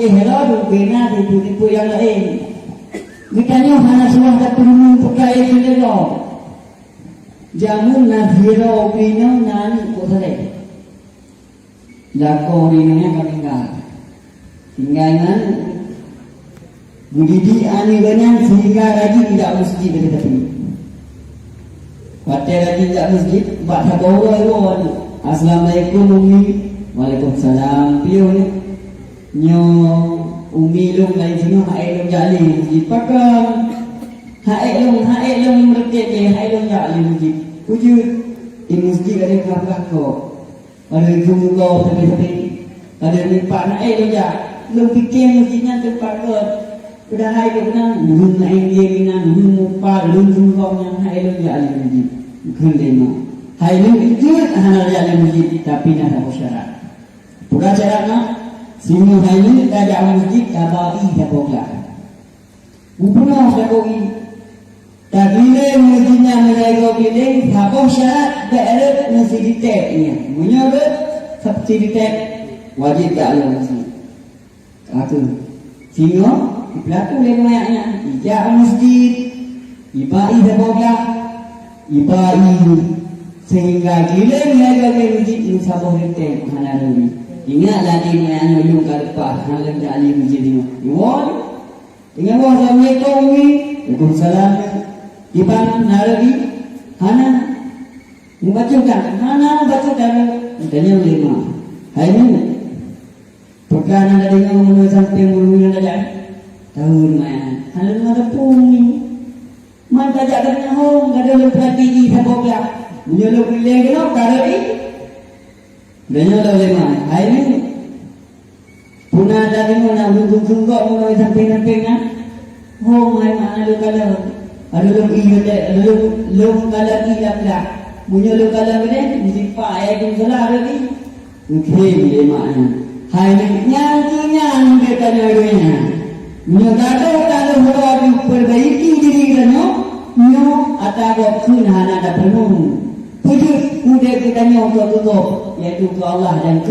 hello bina tipu-tipu yang lain. Mikanya hana suah tak perlu pakai kena. Jamun na hero bina nani kosare. Lako bina kami tinggalkan budidi ani banyak sehingga lagi tidak masjid tetapi pada lagi tidak masjid baca bawa assalamualaikum umi waalaikumsalam piu nyo umi lung lain sini hai lung jali masjid pakai hai lung mereka hai lung jali masjid wujud di masjid ada kelak-kelak ada jumlah tapi ada lipat naik tu je. Lu fikir masjidnya tempat ke. Udah hai ke benang. Lu naik dia minang. Lu mupa. Lu jumpa yang hai lu je alim masjid. Bukan lima. Hai lu itu hana alim masjid. Tapi nak ada syarat. Pura syaratnya. Sini hai lu tak ada masjid. Kabai tak boleh. Bukan tak boleh. Tak boleh masjidnya mereka pilih. Tak syarat. Tak ada masjid diteknya. Menyebut subsidi wajib tak ada masjid. Kata sehingga pelatu yang mayaknya ijak masjid ibai sebablah ibai sehingga gila mereka ke masjid ini sabah rete hana dulu ingat lagi mayaknya yung kalpa hana lagi ahli masjid ini iwan dengan wassalamualaikum waalaikumsalam iban narabi hana membacakan tanya lima hai ni perkara ada dengan menurut sampai menurut ada tahun mana hal ada puni mata jaga dengan hong ada lepas tinggi sabok ya menyeluk pilih kenapa kali banyak dah lima hari ni punah ada dengan nak buntung-buntung menurut sampai na hong hari mana lu kalau ada lu iya lu kalau iya pula menyeluk kalau ni mesti payah pun salah lagi mungkin lima ni hanya nyanyi bertanya dunia. Nyata kalau orang perbaiki diri kita nyo atau waktu hana ada penuh. Tujuh udah kita nyo untuk tutup yaitu ke Allah dan